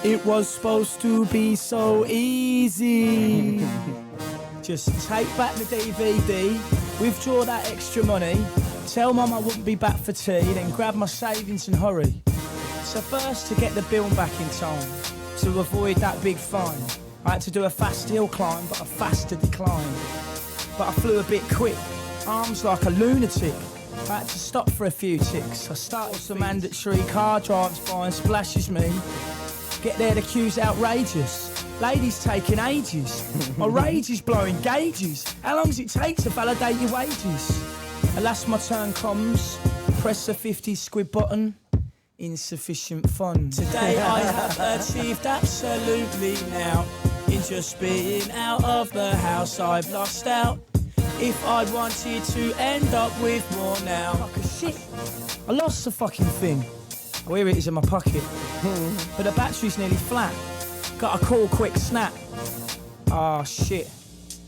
It was supposed to be so easy. Just take back the DVD, withdraw that extra money, tell Mum I wouldn't be back for tea, then grab my savings and hurry. So first, to get the bill back in time, to avoid that big fine, I had to do a fast hill climb, but a faster decline. But I flew a bit quick, arms like a lunatic. I had to stop for a few ticks. I started some mandatory, car drives by and splashes me. Get there, the queue's outrageous. Ladies taking ages. My rage is blowing gauges. How long does it take to validate your wages? Alas, my turn comes. Press the 50 squid button. Insufficient funds. Today I have achieved absolutely now. In just being out of the house, I've lost out. If I'd wanted to end up with more now. Fuck a shit. I lost the fucking thing. Oh, here it is in my pocket. But the battery's nearly flat. Got a cool quick snap. Ah, shit.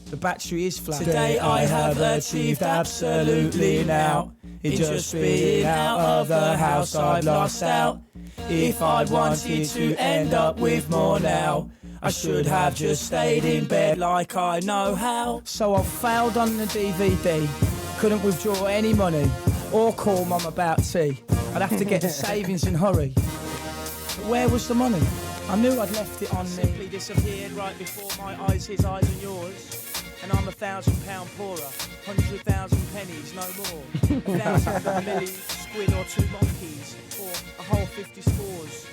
The battery is flat. Today I have achieved absolutely now. In just being out of the house, I've lost out. If I'd wanted to end up with more now, I should have just stayed in bed like I know how. So I failed on the DVD. Couldn't withdraw any money or call Mum about tea. I'd have to get the savings and hurry. But where was the money? I knew I'd left it on me. Simply disappeared right before my eyes, his eyes and yours. And I'm £1,000 poorer, 100,000 pennies, no more. 1,000 of a milli, squid or 2 monkeys, or a whole 50 scores.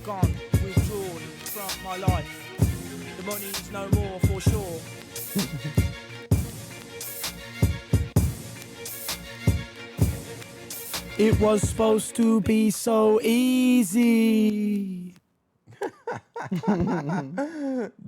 Gone, withdrawn from my life. The money's no more for sure. It was supposed to be so easy.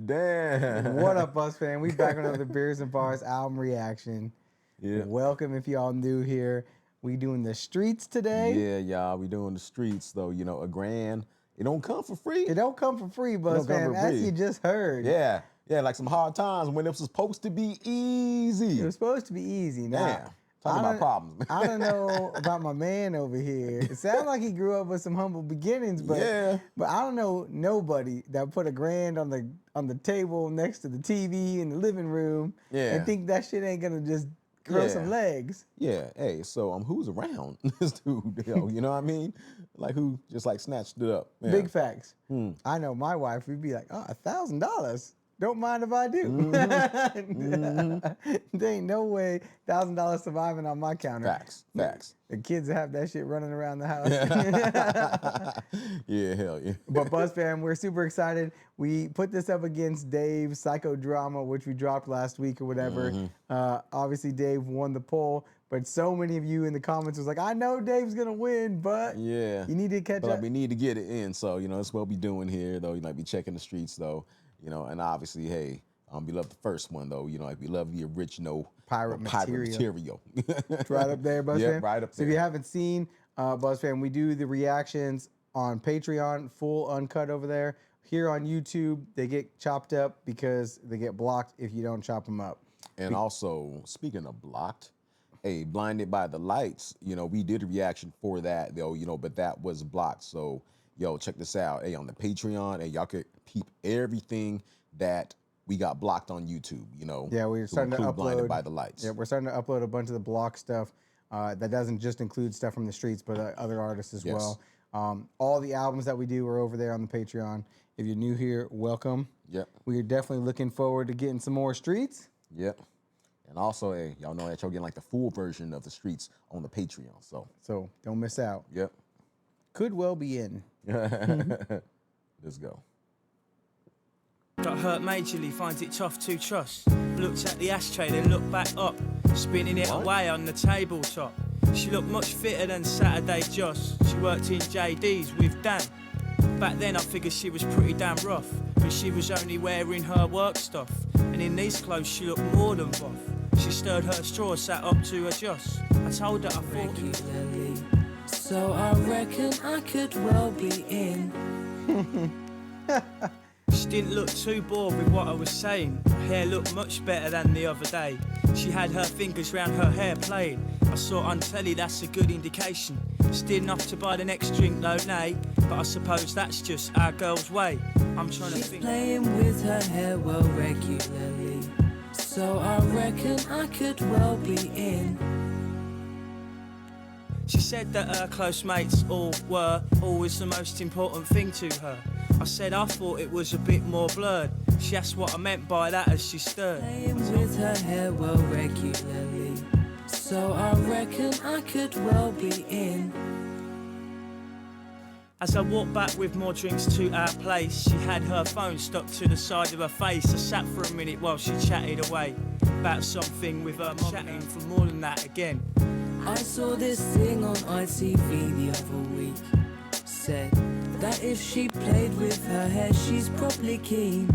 Damn. What up, Buzz fan? We back on another Beers and Bars album reaction. Yeah. Welcome if y'all new here. We doing the streets today. Yeah, y'all. We doing the streets though. You know, a grand. It don't come for free. It don't come for free, Buzz fan, as you just heard. Yeah. Yeah, like some hard times when it was supposed to be easy. It was supposed to be easy. Now, Damn. Talking about problems. I don't know about my man over here. It sounds like he grew up with some humble beginnings, but but I don't know nobody that put $1,000 on the table next to the TV in the living room and think that shit ain't gonna just grow some legs. Yeah. Hey, so who's around this dude? You know what I mean? Like who just like snatched it up? Yeah. Big facts. I know my wife. We'd be like, oh, $1,000. Don't mind if I do. There ain't no way $1,000 surviving on my counter. Facts. The kids have that shit running around the house. Yeah, hell yeah. But Buzz fam, we're super excited. We put this up against Dave's Psychodrama, which we dropped last week or whatever. Obviously, Dave won the poll, but so many of you in the comments was like, I know Dave's gonna win, but you need to catch up. We need to get it in, so you know that's what we doing here, though. You might be checking the streets, though. You know, and obviously, hey, we love the first one, though. You know, like we love the original pirate material. It's right up there, Buzz fam. Right up there. So if you haven't seen Buzz fam, we do the reactions on Patreon, full uncut over there. Here on YouTube, they get chopped up because they get blocked if you don't chop them up. And also, speaking of blocked, hey, Blinded by the Lights, you know, we did a reaction for that, though, you know, but that was blocked. So, yo, check this out. Hey, on the Patreon, hey, y'all could peep everything that we got blocked on YouTube, you know. Yeah, we're starting to upload. Blinded by the Lights. Yeah, we're starting to upload a bunch of the block stuff. That doesn't just include stuff from the streets, but other artists as well. All the albums that we do are over there on the Patreon. If you're new here, welcome. Yep. We are definitely looking forward to getting some more streets. Yep. And also, hey, y'all know that y'all getting like the full version of the streets on the Patreon. So don't miss out. Yep. Could well be in. Let's go. Got hurt majorly, finds it tough to trust. Looked at the ashtray, then looked back up, spinning it away on the tabletop. She looked much fitter than Saturday Joss. She worked in JD's with Dan. Back then I figured she was pretty damn rough, but she was only wearing her work stuff. And in these clothes she looked more than buff. She stirred her straw, sat up to adjust. I told her I thought regularly, so I reckon I could well be in. She didn't look too bored with what I was saying. Her hair looked much better than the other day. She had her fingers round her hair playing. I saw on telly, that's a good indication. Still enough to buy the next drink though, nay. But I suppose that's just our girl's way. I'm trying to think. She's playing with her hair well regularly, so I reckon I could well be in. She said that her close mates all were always the most important thing to her. I said I thought it was a bit more blurred. She asked what I meant by that as she stirred. Playing with her hair well regularly, so I reckon I could well be in. As I walked back with more drinks to our place, she had her phone stuck to the side of her face. I sat for a minute while she chatted away about something with her mum, chatting for more than that again. I saw this thing on ITV the other week. Said that if she played with her hair, she's probably keen.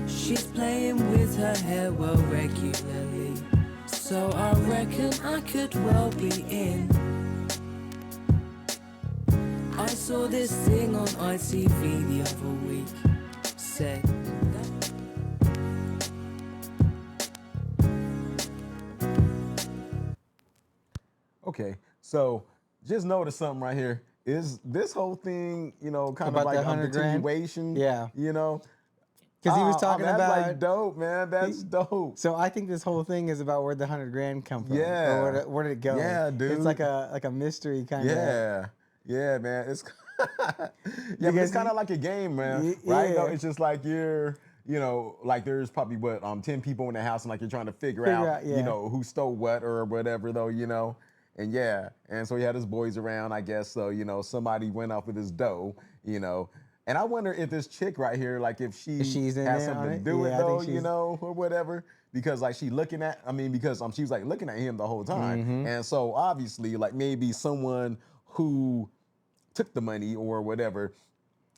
She's playing with her hair well regularly, so I reckon I could well be in. I saw this thing on ITV the other week. Said that. Okay, so just notice something right here. Is this whole thing, you know, kind About of like the a 100 grand? continuation? Yeah. You know? Because he was talking that's about like dope, man. That's dope. So I think this whole thing is about where the 100 grand come from. Yeah. Or where did it go? Yeah, dude. It's like a mystery kind of. Yeah. Yeah, man. It's but it's kind of like a game, man. Right? No, it's just like you're, you know, like there's probably 10 people in the house, and like you're trying to figure out, you know, who stole what or whatever, though, you know. And and so he had his boys around, I guess. So, you know, somebody went off with his dough, you know. And I wonder if this chick right here, like if she's has something to do with it, though, you know, or whatever. Because like she was like looking at him the whole time. Mm-hmm. And so obviously, like maybe someone who took the money or whatever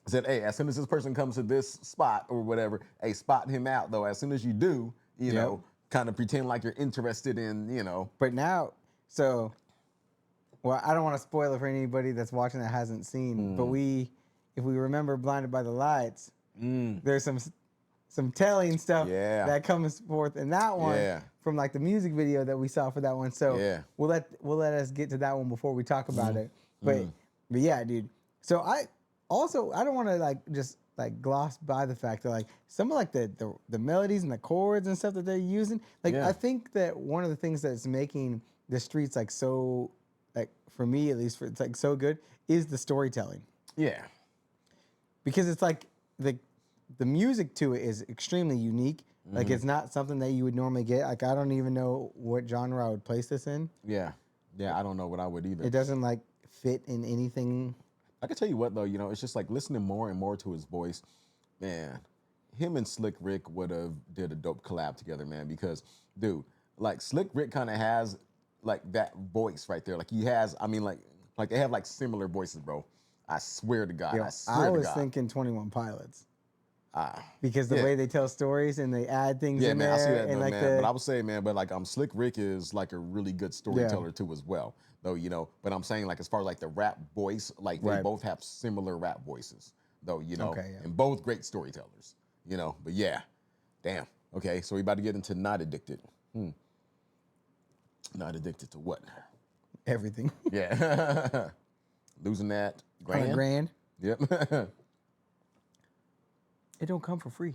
said, hey, as soon as this person comes to this spot or whatever, hey, spot him out, though. As soon as you do, you know, kind of pretend like you're interested in, you know. But now, I don't want to spoil it for anybody that's watching that hasn't seen, but if we remember Blinded by the Lights, there's some telling stuff that comes forth in that one from like the music video that we saw for that one. So we'll let us get to that one before we talk about it. But yeah, dude. So I don't want to like just like gloss by the fact that like some of like the melodies and the chords and stuff that they're using. Like I think that one of the things that's making the streets like so, like for me at least, it's like so good is the storytelling. Yeah. Because it's like the music to it is extremely unique. Like it's not something that you would normally get. Like I don't even know what genre I would place this in. Yeah. Yeah, I don't know what I would either. It doesn't like fit in anything. I can tell you what though, you know, it's just like listening more and more to his voice, man. Him and Slick Rick would have did a dope collab together, man, because dude, like Slick Rick kind of has like that voice right there. Like he has, I mean like they have like similar voices, bro. I swear to God. I was thinking 21 Pilots. Because the way they tell stories and they add things in there. Yeah, man, I see that, and though, like man. But I would say, man, but like Slick Rick is like a really good storyteller too as well. Though, you know, but I'm saying like as far as like the rap voice, like they both have similar rap voices, though, you know, and both great storytellers, you know. But yeah, damn. Okay, so we about to get into Not Addicted. Not addicted to what? Everything. Yeah. Losing that grand. Yep. It don't come for free.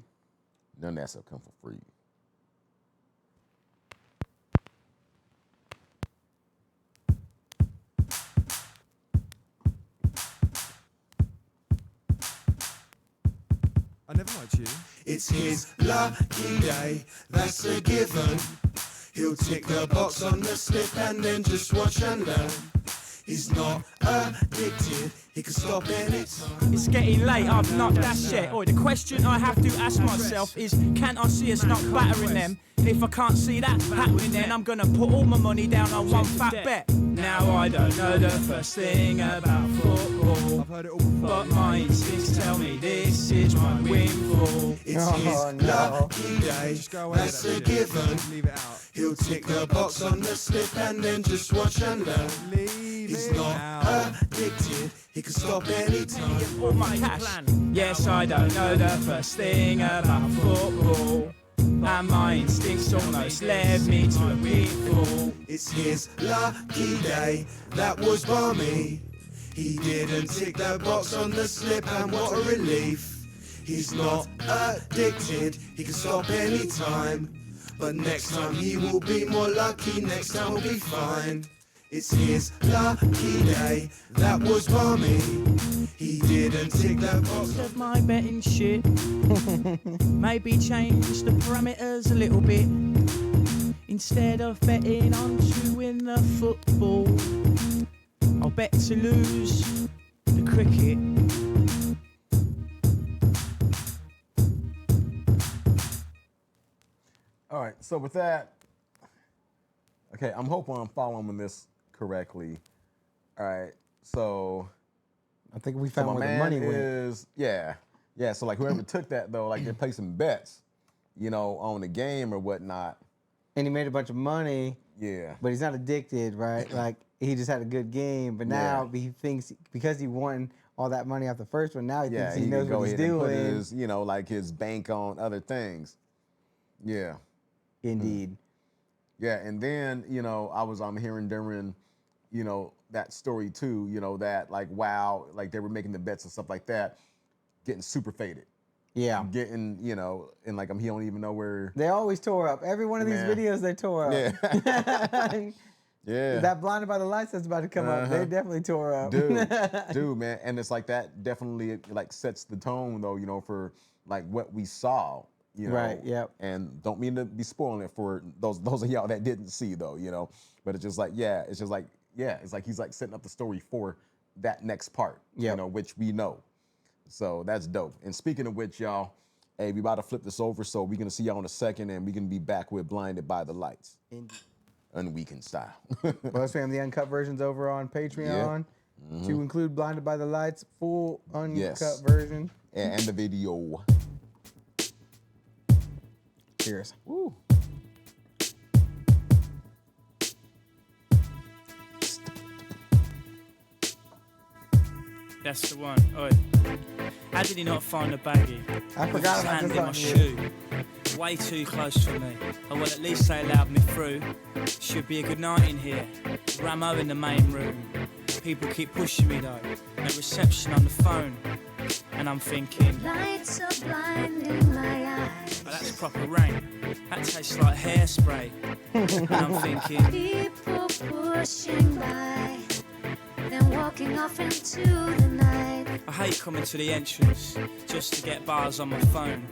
None of that stuff come for free. I never liked you. It's his lucky day, that's a given. He'll tick the box on the slip and then just watch and learn. He's not addicted, he can stop anytime. It's getting late, I've not dashed yet. The question I have to ask myself is, can I see us not battering them? And if I can't see that happening, then I'm gonna put all my money down on one fat bet. Now I don't know the first thing about football, I've heard it all before. but my instincts tell me this is my windfall. It's his lucky day, that's a given. Leave it out. He'll tick the box on the slip and then just watch and learn. He's not addicted, he can stop anytime. All my cash. Yes, I don't know the first thing about football, and my instincts almost led me to a pitfall. It's his lucky day, that was balmy. He didn't tick that box on the slip, and what a relief. He's not addicted, he can stop any time. But next time he will be more lucky, next time we'll be fine. It's his lucky day, that was balmy. He didn't tick that box. Of my betting shit, maybe change the parameters a little bit. Instead of betting on to win the football, I'll bet to lose the cricket. All right, so with that, okay, I'm hoping I'm following this correctly. All right, so I think we so found my where the man money went. is, yeah. So like whoever took that though, like they're placing bets, you know, on the game or whatnot. And he made a bunch of money, Yeah. but he's not addicted, right? Like he just had a good game, but now he thinks because he won all that money off the first one, now he thinks he knows can go what he's ahead and put doing. his, you know, like his bank on other things. Yeah. Indeed. Yeah, and then, you know, I'm hearing during, you know, that story too, you know, that like, wow, like they were making the bets and stuff like that, getting super faded. Yeah. Getting, you know, and like he don't even know where. They always tore up. Every one of these Man. videos they tore up. Yeah. Yeah. That Blinded by the Lights that's about to come up, they definitely tore up. Dude, man. And it's like that definitely like sets the tone though, you know, for like what we saw. You know, Right, yep. And don't mean to be spoiling it for those of y'all that didn't see though, you know. But it's just like, it's like he's like setting up the story for that next part, you know, which we know. So that's dope. And speaking of which, y'all, hey, we about to flip this over, so we're gonna see y'all in a second, and we're gonna be back with Blinded by the Lights. Unweakened style. Plus, we have the uncut versions over on Patreon to include Blinded by the Lights, full uncut version. And the video. Cheers. Woo. That's the one. Oi. How did he not find the baggie? I forgot about Hand this in my on shoe. Way too close for me. Oh well, at least they allowed me through. Should be a good night in here. Ramo in the main room. People keep pushing me though. No reception on the phone. And I'm thinking, lights are blinding my eyes. oh, that's proper rain. That tastes like hairspray. And I'm thinking, People pushing by, then walking off into the night. I hate coming to the entrance just to get bars on my phone.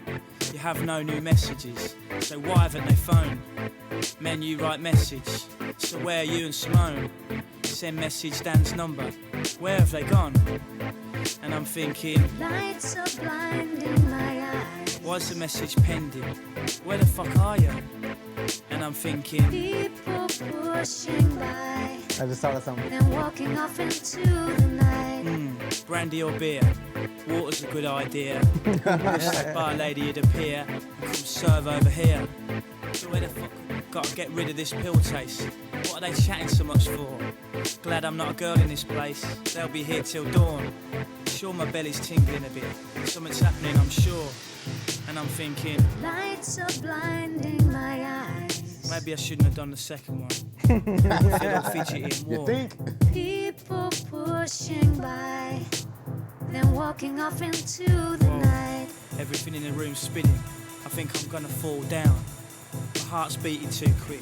You have no new messages, so why haven't they phoned? Menu write message, so where are you and Simone? Send message Dan's number, where have they gone? And I'm thinking, lights are blinding my eyes. why's the message pending? Where the fuck are you? And I'm thinking, People pushing by, I just thought of something. then walking off into the night. brandy or beer? Water's a good idea. Wish that bar lady would appear and come serve over here. So where the fuck? Gotta get rid of this pill taste. What are they chatting so much for? Glad I'm not a girl in this place. They'll be here till dawn. Sure my belly's tingling a bit. Something's happening, I'm sure. And I'm thinking, Lights are blinding my eyes. maybe I shouldn't have done the second one. Feel all fidgety and You warm. think? People pushing by, then walking off into the Whoa. night. Everything in the room's spinning. I think I'm gonna fall down. My heart's beating too quick.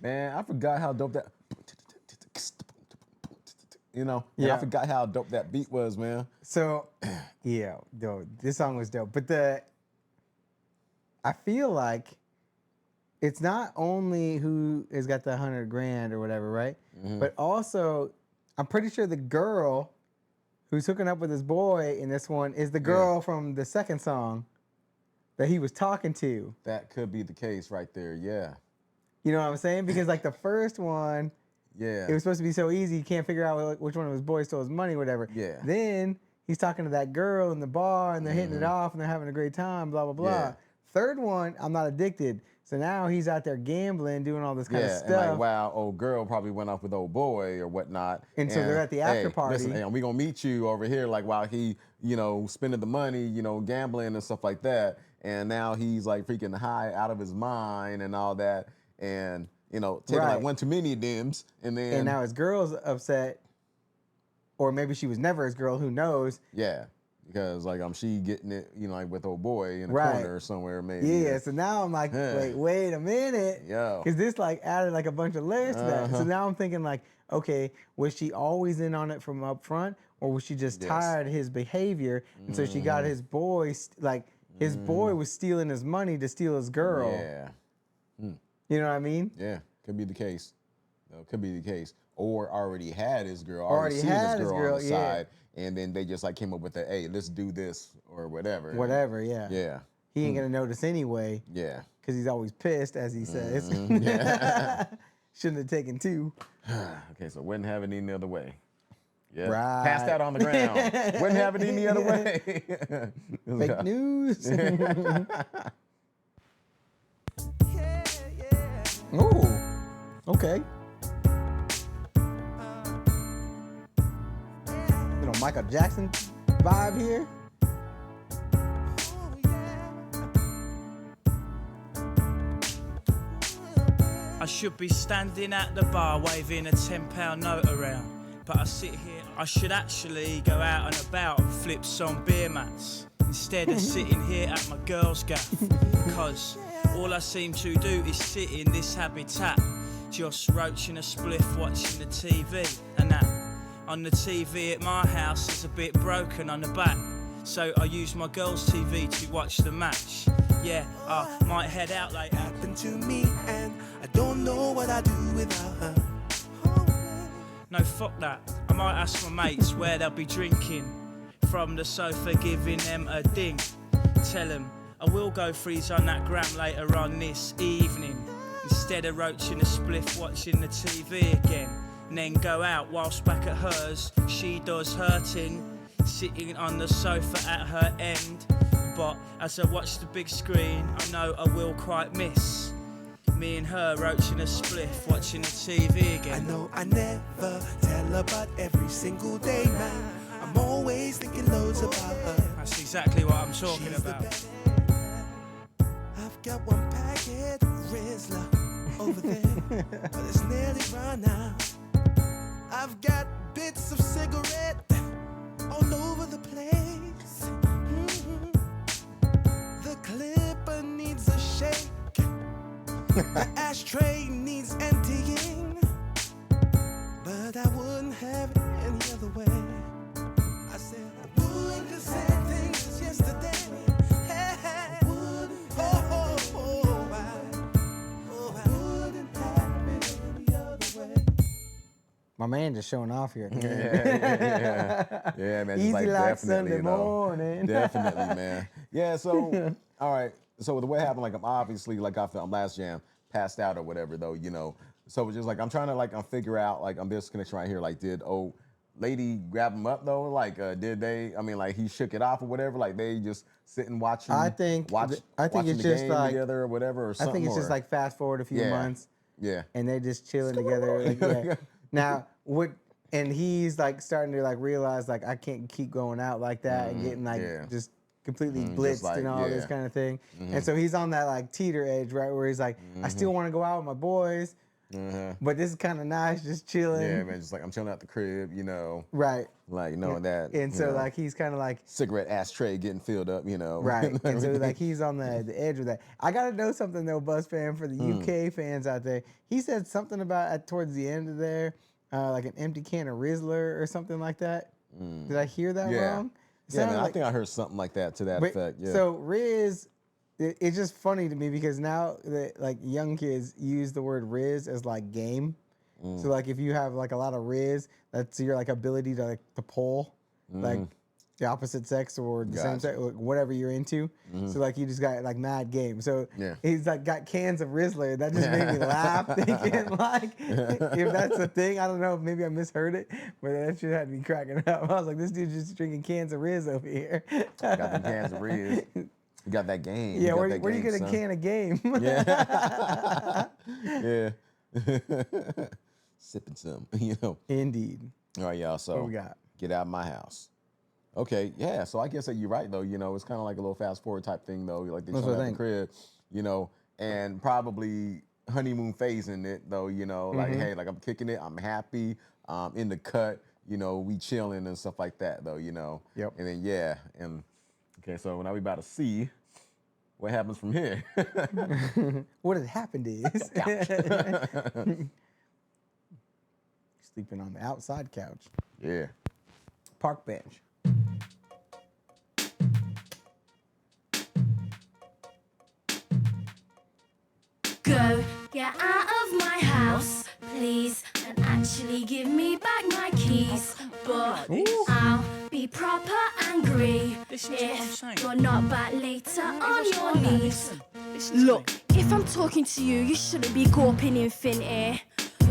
Man, I forgot how dope that. You know, and I forgot how dope that beat was, man. So, yeah, though this song was dope. But I feel like it's not only who has got the 100 grand or whatever, right? But also, I'm pretty sure the girl who's hooking up with this boy in this one is the girl from the second song that he was talking to. That could be the case right there, yeah. You know what I'm saying? Because like the first one, Yeah. It was supposed to be so easy. You can't figure out which one of his boys stole his money, or whatever. Yeah. Then he's talking to that girl in the bar, and they're hitting it off, and they're having a great time. Blah blah blah. Yeah. Third one, I'm not addicted. So now he's out there gambling, doing all this kind of stuff. And like, wow, old girl probably went off with old boy or whatnot. And so they're at the after party. Listen, and we gonna meet you over here, like while he, spending the money, gambling and stuff like that. And now he's like freaking high out of his mind and all that. And, taking like one too many of them. And now his girl's upset. Or maybe she was never his girl, who knows? Yeah. Because like she getting it, like with old boy in a corner or somewhere maybe. Yeah, so now I'm like, wait a minute. Yo. Because this like added like a bunch of layers to that. So now I'm thinking like, okay, was she always in on it from up front? Or was she just tired of his behavior? And so she got his boy, his boy was stealing his money to steal his girl. Yeah. You know what I mean? Yeah, could be the case. Could be the case. Or already had his girl, Already seen had his girl on the yeah. side, and then they just like came up with the, hey, let's do this or whatever. Whatever, yeah. Yeah. He ain't gonna notice anyway. Yeah. Because he's always pissed, as he says. Yeah. Shouldn't have taken two. Okay, so wouldn't have it any other way. Yeah. Right. Passed out on the ground. Wouldn't have it any other way. Fake news. Ooh. Okay. Michael Jackson vibe here. I should be standing at the bar waving a £10 note around, but I sit here. I should actually go out and about and flip some beer mats instead of sitting here at my girl's gaff, because all I seem to do is sit in this habitat, just roaching a spliff, watching the TV, and that on the TV at my house is a bit broken on the back, so I use my girl's TV to watch the match. Yeah, I might head out later. Happened to me and I don't know what I'd do without her. No, fuck that. I might ask my mates where they'll be drinking from the sofa, giving them a ding. Tell them I will go freeze on that gram later on this evening, instead of roaching a spliff, watching the TV again. And then go out whilst back at hers, she does her thing, sitting on the sofa at her end. But as I watch the big screen, I know I will quite miss me and her roaching a spliff, watching the TV again. I know I never tell her, but every single day, man, I'm always thinking loads about her. That's exactly what I'm talking She's about. I've got one packet of Rizzler over there, but it's nearly run out. I've got bits of cigarette all over the place. The clipper needs a shake. The ashtray needs emptying. But I wouldn't have it any other way. I said I wouldn't have said things yesterday. Hey, I wouldn't have I wouldn't have it any other way. My man just showing off here. Yeah, man. Easy just like definitely, Sunday morning. Definitely, man. Yeah, so, all right. So the way it happened, like I'm obviously, like I felt last jam, passed out or whatever, though, So it's just like, I'm trying to like, figure out, like, I'm this connection right here. Like, did old lady grab him up though? Like, did they, like he shook it off or whatever? Like they just sitting watching, I think watching it's the just game like, together or whatever or something? I think it's just like fast forward a few months. Yeah. And they just chilling together. Like, yeah. Now, and he's like starting to like realize like I can't keep going out like that and getting like just completely blitzed like, and all this kind of thing. And so he's on that like teeter edge, right, where he's like, I still want to go out with my boys, but this is kind of nice, just chilling. Yeah, man, just like I'm chilling at the crib, Right. like knowing that. And so like he's kind of like cigarette ashtray getting filled up, Right. And so like he's on the edge of that. I gotta know something though, Buzz fan, for the UK fans out there. He said something about towards the end of there, like an empty can of Rizzler or something like that. Did I hear that wrong? Yeah, man, I think I heard something like that to that effect. Yeah. So Riz, it's just funny to me because now that like young kids use the word Riz as like game. So like if you have like a lot of Riz, that's your like ability to like to pull. Like the opposite sex or the same Gotcha. sex, like, whatever you're into. So like you just got like mad game. So he's like got cans of Rizzler. That just made me laugh thinking like if that's a thing. I don't know. Maybe I misheard it, but that shit had me cracking up. I was like, this dude's just drinking cans of Riz over here. Got them cans of Riz. You got that game. Yeah, where do you get a can of game? Yeah. Yeah. Sipping some, you know. Indeed. All right, y'all. So What we got? Get out of my house. Okay, yeah. So I guess that you're right though. You know, it's kind of like a little fast forward type thing though. Like they That's show what I at the think. crib, you know, and probably honeymoon phase in it though. You know, like hey, like I'm kicking it. I'm happy. In the cut. You know, we chilling and stuff like that though. You know. Yep. And then yeah, and okay. So now we about to see what happens from here. What had happened is sleeping on the outside couch, Yeah. park bench. Go, get out of my house, please, and actually give me back my keys. But I'll be proper angry Listen to what I'm if saying. you're not back later on your knees. Look, if I'm talking to you, you shouldn't be gawping infinity.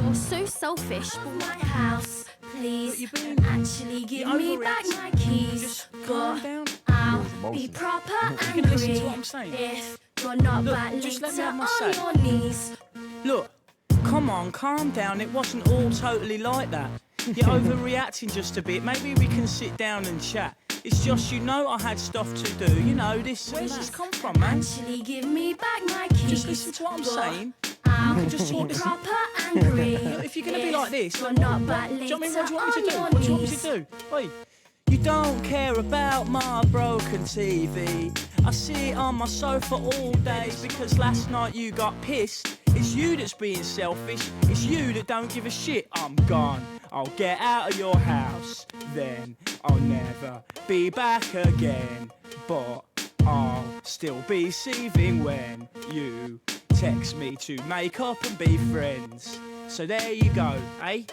You're so selfish. My house, please, you're being- and actually give me back my keys. Just calm But down. I'll Emotion. be proper You can listen angry to what I'm saying. if you're not Look, back just let me later have my on say. your knees. Look, come on, calm down. It wasn't all totally like that. You're overreacting just a bit. Maybe we can sit down and chat. It's just, you know, I had stuff to do. You know, this. Where's this come from, man? Actually give me back my keys. Just listen to what I'm But saying. I'll Just be talk this. proper angry. If you're gonna be like this, you're then not back do you know later what I mean? What do you want me to do? on What do you your want me knees. to do? Wait. You don't care about my broken TV. I sit on my sofa all day because last night you got pissed. It's you that's being selfish. It's you that don't give a shit. I'm gone. I'll get out of your house. Then I'll never be back again. But I'll still be seething when you text me to make up and be friends. So there you go, eh?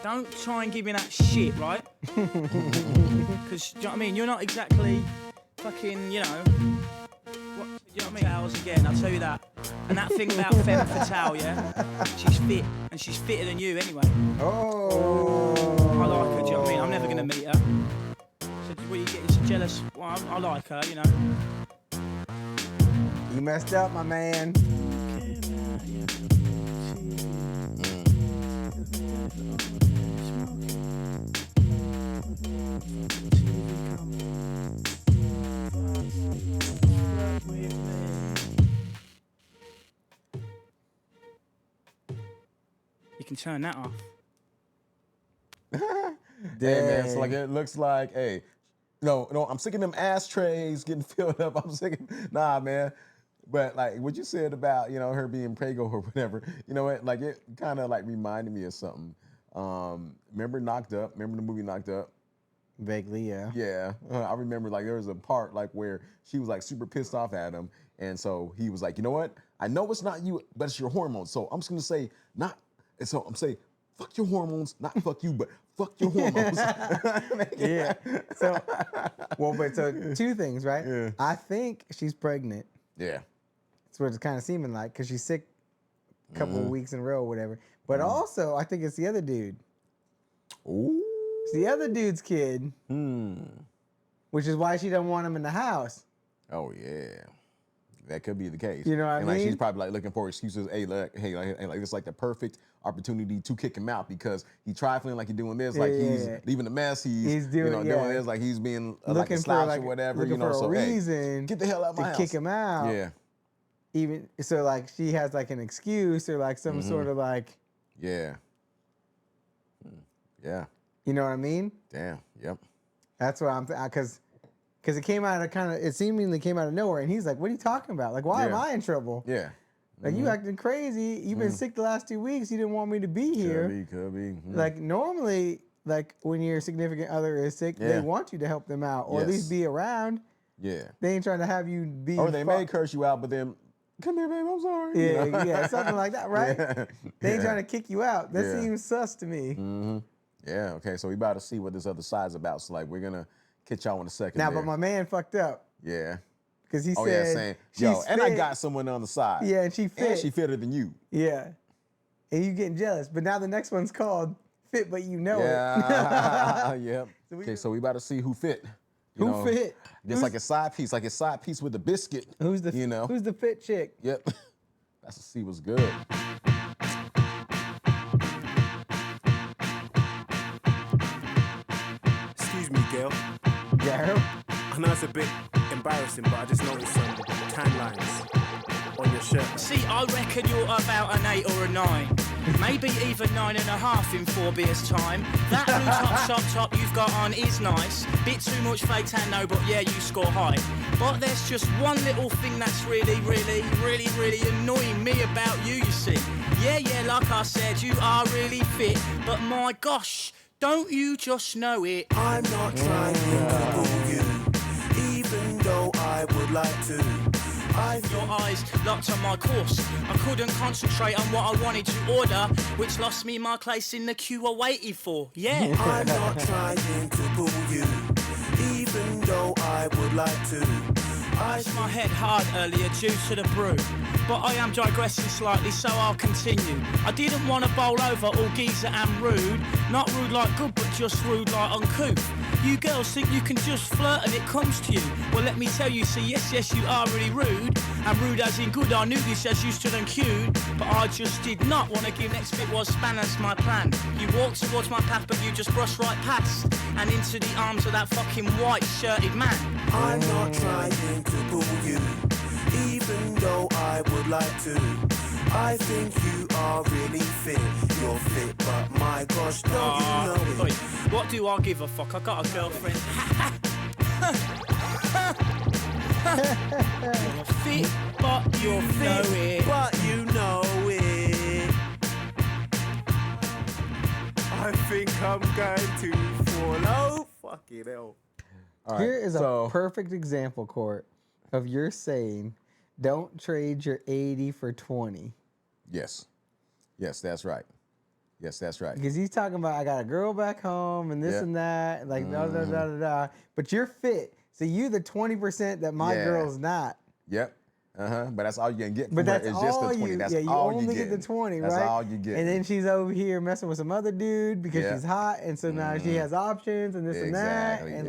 Don't try and give me that shit, right? Because, do you know what I mean? You're not exactly fucking, you know... What, you know what I mean? Towels again, I'll tell you that. And that thing about femme fatale, yeah? She's fit, and she's fitter than you anyway. Oh. I like her, do you know what I mean? I'm never going to meet her. So what are you getting so jealous? Well, I like her, you know. You messed up, my man. You can turn that off. Hey man, so like it looks like, hey, no, I'm sick of them ashtrays getting filled up. I'm sick of, nah, man. But like what you said about, you know, her being prego or whatever, you know what, like it kind of like reminded me of something. Remember Knocked Up? Remember the movie Knocked Up? Vaguely, yeah. Yeah, I remember like there was a part like where she was like super pissed off at him. And so he was like, you know what? I know it's not you, but it's your hormones. So I'm just gonna say not, and so I'm saying, fuck your hormones, not fuck you, but fuck your hormones. Yeah. So, well, but so two things, right? Yeah. I think she's pregnant. Yeah. That's what it's kind of seeming like, because she's sick a couple Mm-hmm. of weeks in a row or whatever. But also, I think it's the other dude. Ooh. It's the other dude's kid, which is why she doesn't want him in the house. Oh yeah. That could be the case. You know what I and like mean? she's probably like looking for excuses. Hey, look, hey, like it's like the perfect opportunity to kick him out because he trifling like he's doing this, like he's Yeah. leaving a mess. He's doing- you know, yeah. doing this, like he's being like a Looking for slouch like or whatever. looking You know, for a so hey, reason get the hell out of my to house. kick him out. Yeah, Even so, like she has like an excuse or like some sort of like, yeah, yeah. you know what I mean? Damn. Yep. That's what I'm because it came out of it seemingly came out of nowhere, and he's like, "What are you talking about? Like, why am Yeah. I in trouble? Yeah. Like you acting crazy. You've been sick the last 2 weeks. You didn't want me to be here. Could be. Like normally, like when your significant other is sick, they Yeah. want you to help them out or at Yes. least be around. Yeah. They ain't trying to have you be. Or they may fucked. curse you out, but then come here, babe. I'm sorry. you Yeah, know? yeah, something like that, right? Yeah. They ain't Yeah. trying to kick you out. That Yeah. seems sus to me. Yeah, okay, so we about to see what this other side's about. So, like, we're going to catch y'all in a second. Now, there. but my man fucked up. Yeah. Because he Oh, said, yeah, saying, yo, she's and I fit. got someone on the side. Yeah, and she fit. And she fitter than you. Yeah. And you getting jealous. But now the next one's called Fit But You Know It. Yeah, yep. Okay, so we about to see who fit. You Who know, fit? Just like a side piece with a biscuit. Who's the Who's the fit chick? Yep. That's to see what's good. Excuse me, girl. Girl? I know it's a bit embarrassing, but I just noticed some tan lines on your shirt. See, I reckon you're about an 8 or a 9. Maybe even 9.5 in 4 beers' time. That blue top you've got on is nice. Bit too much fake tan, no, but yeah, you score high. But there's just one little thing that's really annoying me about you see. Yeah, like I said, you are really fit, but my gosh, don't you just know it? I'm not trying to fool you, even though I would like to. Your eyes locked on my course. I couldn't concentrate on what I wanted to order, which lost me my place in the queue I waited for. Yeah. I'm not trying to fool you, even though I would like to. I hit my head hard earlier due to the brew, but I am digressing slightly, so I'll continue. I didn't want to bowl over all geezer and rude. Not rude like good, but just rude like uncouth. You girls think you can just flirt and it comes to you. Well, let me tell you, see, yes, you are really rude. And rude as in good, I knew this as used to and cute. But I just did not want to give next bit was Spanish my plan. You walked towards my path, but you just brushed right past and into the arms of that fucking white-shirted man. I'm not trying to fool you, even though I would like to. I think you are really fit. You're fit, but my gosh, don't you know it? What do I give a fuck? I got a girlfriend. You're fit, but you know it. But you know it. I think I'm going to fall. Oh, fucking hell. All right, Here is so, a perfect example, Court, of your saying, don't trade your 80 for 20. Yes, that's right. Yes, that's right. Because he's talking about, I got a girl back home and this and that, like da. But you're fit. So you the 20% that my girl's not. Yep. But that's all you're gonna get. But that's is all just the 20. you. That's you all only you get the 20, that's right? That's all you get. And then she's over here messing with some other dude because she's hot, and so now she has options and this and that. And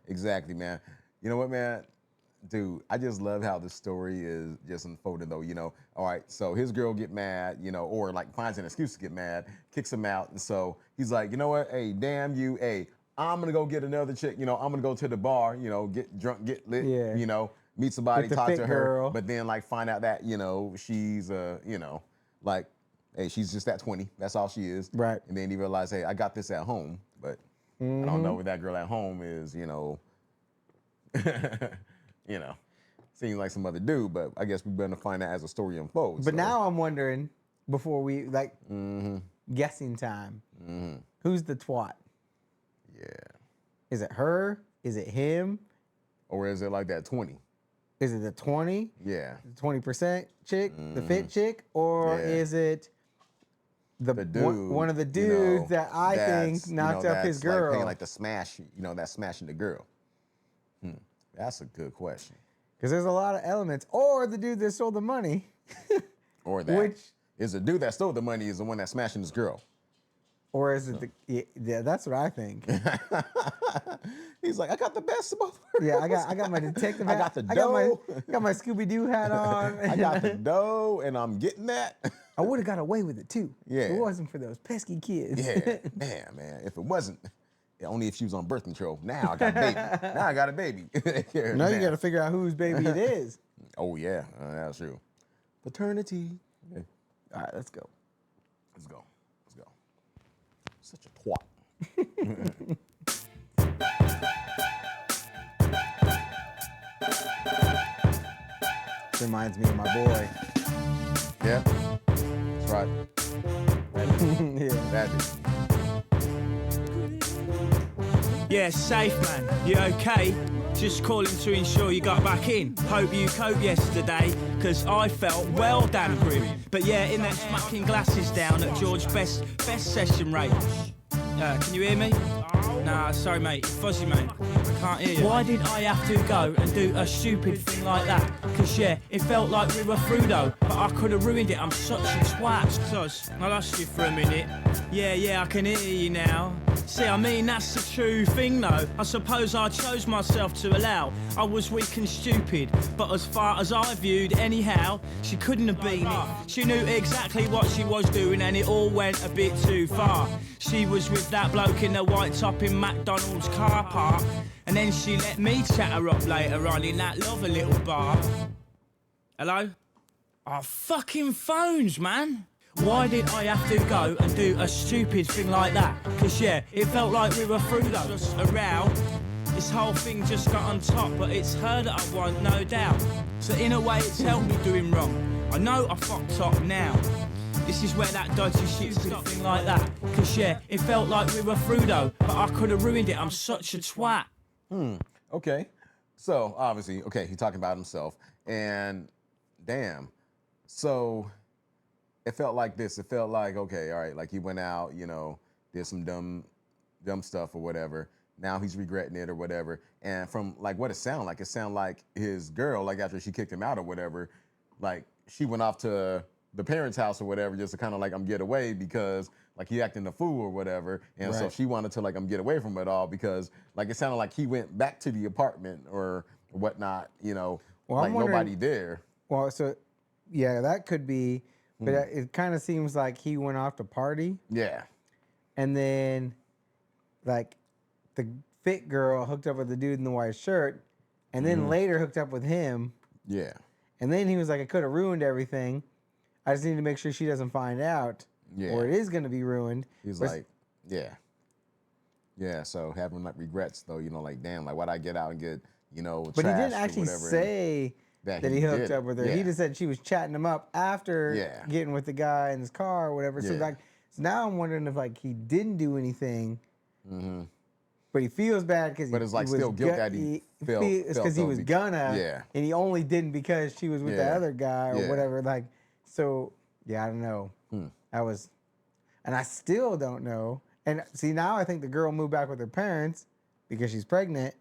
Exactly, man. You know what, man? Dude, I just love how this story is just unfolding, though. You know, all right, so his girl get mad, you know, or like finds an excuse to get mad, kicks him out, and so he's like, you know what? Hey, damn you, hey, I'm gonna go get another chick. You know, I'm gonna go to the bar, you know, get drunk, get lit, you know, meet somebody, talk to her, girl. but then like find out that you know she's you know, like, hey, she's just that 20. That's all she is. Right. And then he realized, hey, I got this at home, but I don't know what that girl at home is, you know. You know, seems like some other dude, but I guess we better find out as the story unfolds. But now I'm wondering, before we guessing time, who's the twat? Yeah. Is it her? Is it him? Or is it like that 20? Is it the 20? Yeah. The 20% chick, the fit chick, or is it the dude? One of the dudes that I think knocked up his girl? Like paying like the smash, you know, that smashing the girl. That's a good question. Because there's a lot of elements. Or the dude that stole the money. Or that. Which is the dude that stole the money is the one that's smashing his girl. Or is it yeah, that's what I think. He's like, I got the best of both worlds. Yeah, I got my detective hat. I got the dough. I got my Scooby-Doo hat on. I got the dough, and I'm getting that. I would have got away with it, too. Yeah. If it wasn't for those pesky kids. Yeah. Damn, man. If it wasn't, only if she was on birth control. Now I got a baby. Now I got a baby. Now you got to figure out whose baby it is. Oh, yeah. That's true. Paternity. Okay. All right, let's go. Let's go. Such a twat. Reminds me of my boy. Yeah, that's right. Yeah. That is. Yeah, safe man, you okay? Just calling to ensure you got back in. Hope you coped yesterday, cause I felt well damn grim. But yeah, in that smacking glasses down at George's best session rate. Can you hear me? Nah, sorry, mate. It's fuzzy, mate. I can't hear you. Why did I have to go and do a stupid thing like that? Cause yeah, it felt like we were through though, but I could have ruined it. I'm such a twat. Cuz, I lost you for a minute. Yeah, I can hear you now. See, I mean, that's the true thing though. I suppose I chose myself to allow. I was weak and stupid, but as far as I viewed anyhow, she couldn't have been it. She knew exactly what she was doing and it all went a bit too far. She was with that bloke in the white top in McDonald's car park, and then she let me chat her up later on in that lovely little bar. Hello? Oh, fucking phones, man. Why did I have to go and do a stupid thing like that? Cause yeah, it felt like we were through though. Just around. This whole thing just got on top, but it's her that I want, no doubt. So in a way, it's helped me doing wrong. I know I fucked up now. This is where that dodgy shit stopped, thing like that. Cause yeah, it felt like we were through though, but I could have ruined it. I'm such a twat. Okay. So obviously, okay, he's talking about himself, and damn. So it felt like this. It felt like, okay, all right, like he went out, you know, did some dumb stuff or whatever. Now he's regretting it or whatever. And from like what it sounded like his girl, like after she kicked him out or whatever, like she went off to the parents' house or whatever, just to kind of like get away because like he acting a fool or whatever. And so she wanted to like get away from it all because like it sounded like he went back to the apartment or whatnot, you know, well, like nobody there. Well, so yeah, that could be, but it kind of seems like he went off to party. Yeah. And then like the fit girl hooked up with the dude in the white shirt and then later hooked up with him. Yeah. And then he was like, I could have ruined everything. I just need to make sure she doesn't find out, or it is going to be ruined. He's like, yeah. So having like regrets though, you know, like damn, like why'd I get out and get, you know, but he didn't actually say that he hooked up with her. Yeah. He just said she was chatting him up after getting with the guy in his car or whatever. So like, so now I'm wondering if like he didn't do anything, but he feels bad because but it's like still guilt that he felt. It's because he was gonna, and he only didn't because she was with the other guy or whatever. Like. So, yeah, I don't know. And I still don't know. And see, now I think the girl moved back with her parents because she's pregnant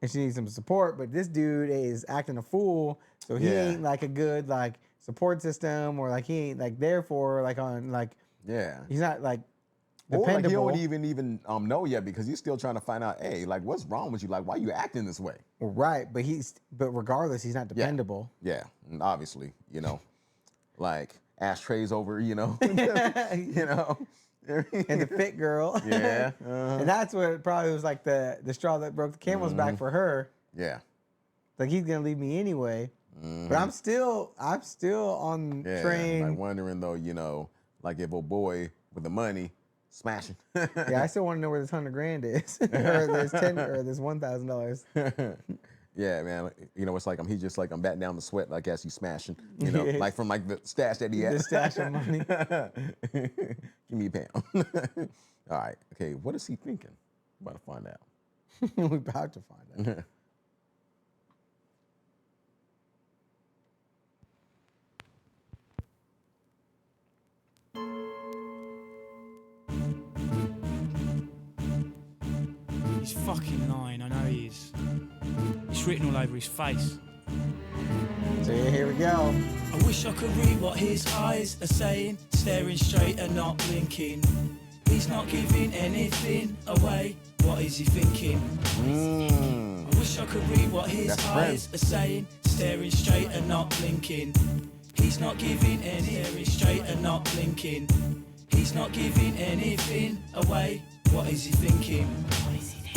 and she needs some support. But this dude is acting a fool. So he ain't like a good like support system or like he ain't like there for like on like, he's not like dependable. Or like he don't even know yet because he's still trying to find out, hey, like what's wrong with you? Like, why are you acting this way? Well, right. But regardless, he's not dependable. Yeah. And obviously, you know, like ashtrays over, you know, you know. And the fit girl. Yeah. And that's what probably was like the straw that broke the camel's back for her. Yeah. Like he's gonna leave me anyway. But I'm still on train. Like wondering though, you know, like if a boy with the money smashing. I still want to know where this $100,000 is, or this $1,000. Yeah, man. You know, it's like he's just like I'm batting down the sweat like as he's smashing. You know, like from like the stash that he had. The stash of money. Give me a pound. All right. Okay. What is he thinking? We're about to find out. We're about to find out. He's fucking lying, I know he is. It's written all over his face. So here we go. I wish I could read what his eyes are saying, staring straight and not blinking. He's not giving anything away. What is he thinking? I wish I could read what his eyes are saying, staring straight and not blinking. He's not giving anything straight and not blinking. He's not giving anything away. What is he thinking? What is he thinking?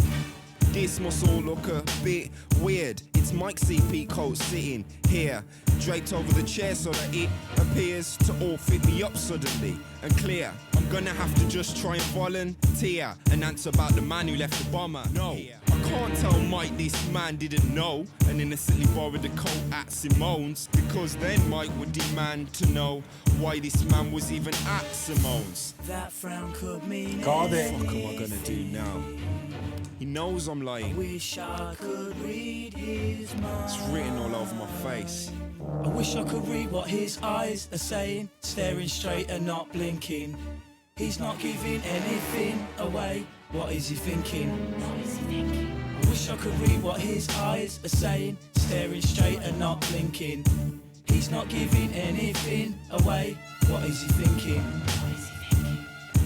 This must all look a bit weird. It's Mike CP Coat sitting here, draped over the chair so that it appears to all fit me up suddenly and clear. I'm gonna have to just try and volunteer and answer about the man who left the bomber. No, I can't tell Mike this man didn't know and innocently borrowed the coat at Simone's, because then Mike would demand to know why this man was even at Simone's. That frown could mean Called it. What am I gonna do now? He knows I'm lying. Wish I could read his mind. It's written all over my face. I wish I could read what his eyes are saying, staring straight and not blinking. He's not giving anything away. What is he thinking? I wish I could read what his eyes are saying, staring straight and not blinking. He's not giving anything away. What is he thinking?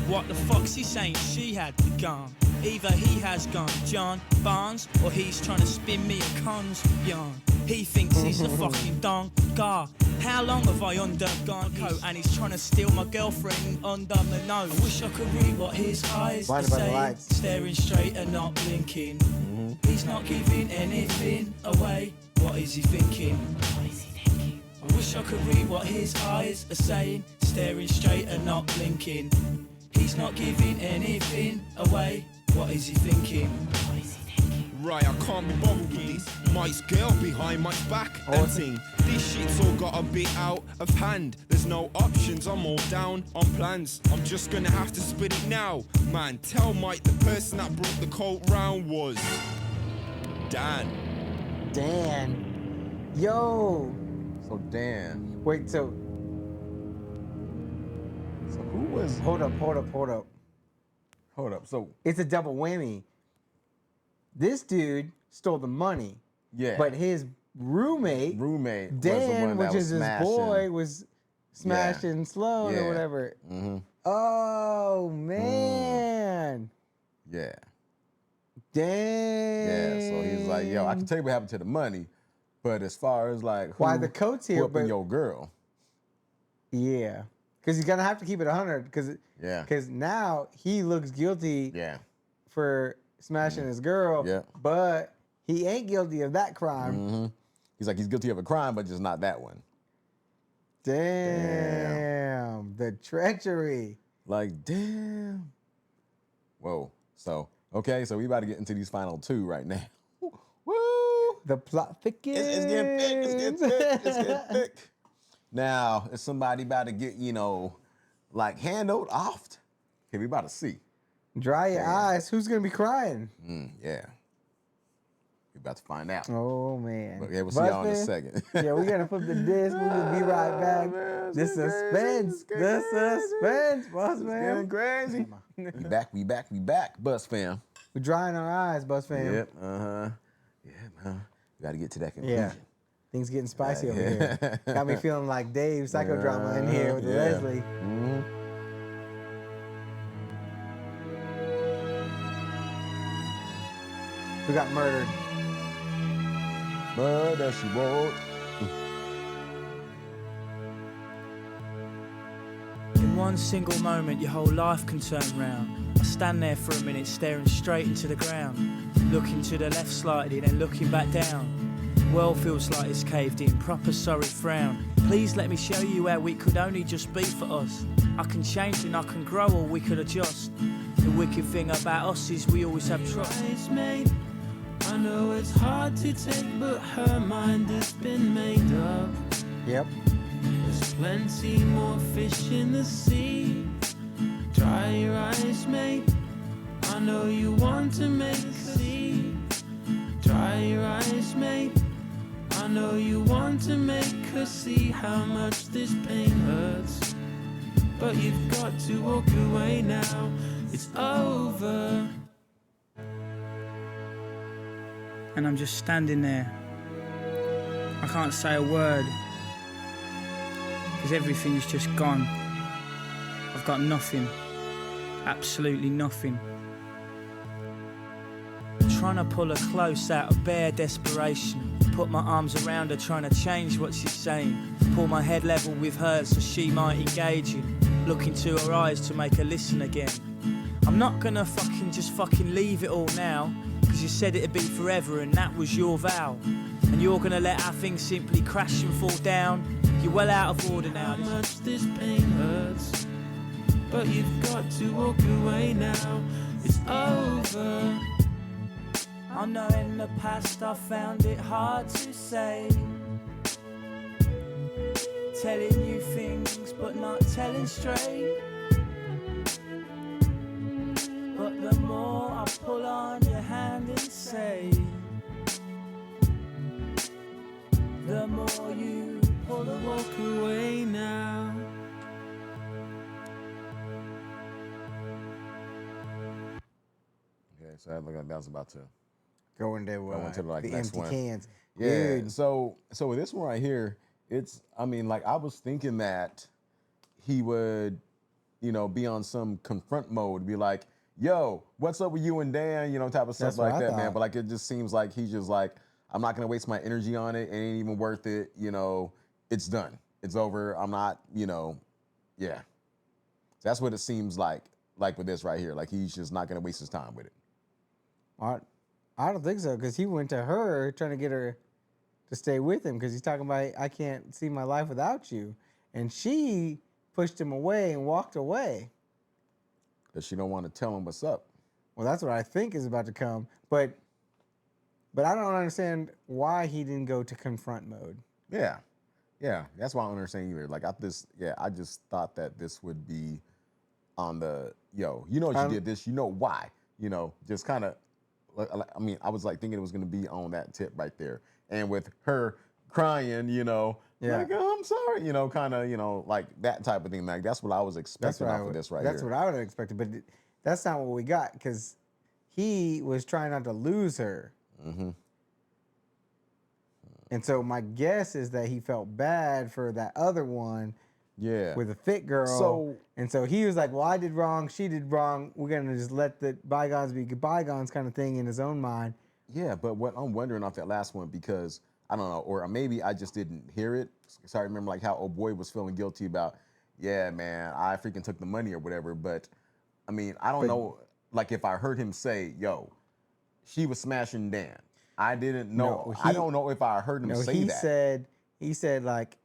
What the fuck's he saying? She had gone. Either he has gone John Barnes, or he's trying to spin me a con's yarn. He thinks he's the fucking Don Gar. How long have I undergone coat, and he's trying to steal my girlfriend under my nose? I wish I could read what his eyes are saying, staring straight and not blinking. He's not giving anything away. What is he thinking? I wish I could read what his eyes are saying, staring straight and not blinking. He's not giving anything away. What is he thinking? Right, I can't be bothered with this. Mike's girl behind Mike's back and thing. This shit's all got a bit out of hand. There's no options, I'm all down on plans. I'm just gonna have to spit it now. Man, tell Mike the person that brought the coat round was Dan. Dan. Yo. So Dan. Wait, so who was? Hold up. Hold up. So it's a double whammy. This dude stole the money. Yeah. But his roommate Dan, which is his boy, was smashing Sloan or whatever. Oh man. Yeah. Dang. Yeah. So he's like, yo, I can tell you what happened to the money, but as far as like why the coat's here, but your girl. Yeah. Because he's gonna have to keep it 100. Because now he looks guilty. Yeah. For smashing his girl. Yeah. But he ain't guilty of that crime. He's like, he's guilty of a crime, but just not that one. Damn. The treachery. Like, damn. Whoa. So, okay, so we about to get into these final two right now. Woo! The plot thickens. It's getting thick. It's getting thick. Now, is somebody about to get, like handled off? Okay, we about to see. Dry your eyes. Who's going to be crying? Yeah. We're about to find out. Oh, man. But yeah, we'll see y'all in a second. Yeah, we're going to flip the disc. We'll be right back. The suspense. The suspense, boss man. It's getting crazy. We back, Bus fam. We're drying our eyes, Bus fam. Yep, Yeah, man. We got to get to that conclusion. Yeah. Things getting spicy over here. Got me feeling like Dave psychodrama in here with Leslie. Who got murdered? Murder, she wrote. In one single moment, your whole life can turn round. I stand there for a minute, staring straight into the ground. Looking to the left slightly, then looking back down. World feels like it's caved in, proper sorry frown. Please let me show you how we could only just be for us. I can change and I can grow, or we could adjust. The wicked thing about us is we always have trust. Mate, I know it's hard to take, but her mind has been made up. Yep. There's plenty more fish in the sea. Dry your eyes, mate. I know you want to make a see. Dry your eyes, mate. I know you want to make her see how much this pain hurts. But you've got to walk away now. It's over. And I'm just standing there. I can't say a word, because everything is just gone. I've got nothing. Absolutely nothing. Trying to pull her close out of bare desperation. Put my arms around her, trying to change what she's saying. Pull my head level with hers so she might engage in. Look into her eyes to make her listen again. I'm not gonna fucking leave it all now, cause you said it'd be forever and that was your vow. And you're gonna let our things simply crash and fall down. You're well out of order now. How much this pain hurts, but you've got to walk away now. It's over. I know in the past I found it hard to say, telling you things but not telling straight. But the more I pull on your hand and say, the more you pull away. Walk away now. so that looked like that was about to Go into like the next empty one. cans. Yeah. Dude. So with this one right here, I mean, like I was thinking that he would, be on some confront mode, be like, yo, what's up with you and Dan, type of stuff That's what like I that, man. thought. But like, it just seems like he's just like, I'm not going to waste my energy on it. It ain't even worth it. It's done. It's over. I'm not, yeah. That's what it seems like with this right here. Like he's just not going to waste his time with it. I don't think so, because he went to her trying to get her to stay with him, because he's talking about, I can't see my life without you. And she pushed him away and walked away. Because she don't want to tell him what's up. Well, that's what I think is about to come. But I don't understand why he didn't go to confront mode. Yeah. Yeah. That's why I don't understand either. Like, I just thought that this would be on the, you did this, why. Just kind of, I mean, I was like thinking it was going to be on that tip right there. And with her crying, like, oh, I'm sorry, kind of, like that type of thing. Like, that's what I was expecting off of this right here. That's what I would have expected. But that's not what we got, because he was trying not to lose her. Mm-hmm. And so my guess is that he felt bad for that other one. Yeah. With a fit girl. So he was like, well, I did wrong. She did wrong. We're going to just let the bygones be bygones kind of thing in his own mind. Yeah, but what I'm wondering off that last one, because I don't know, or maybe I just didn't hear it. So I remember like how old boy was feeling guilty about, yeah, man, I freaking took the money or whatever. But I mean, I don't know, like if I heard him say, yo, she was smashing Dan. I didn't know. No, I don't know if I heard him say that. He said like,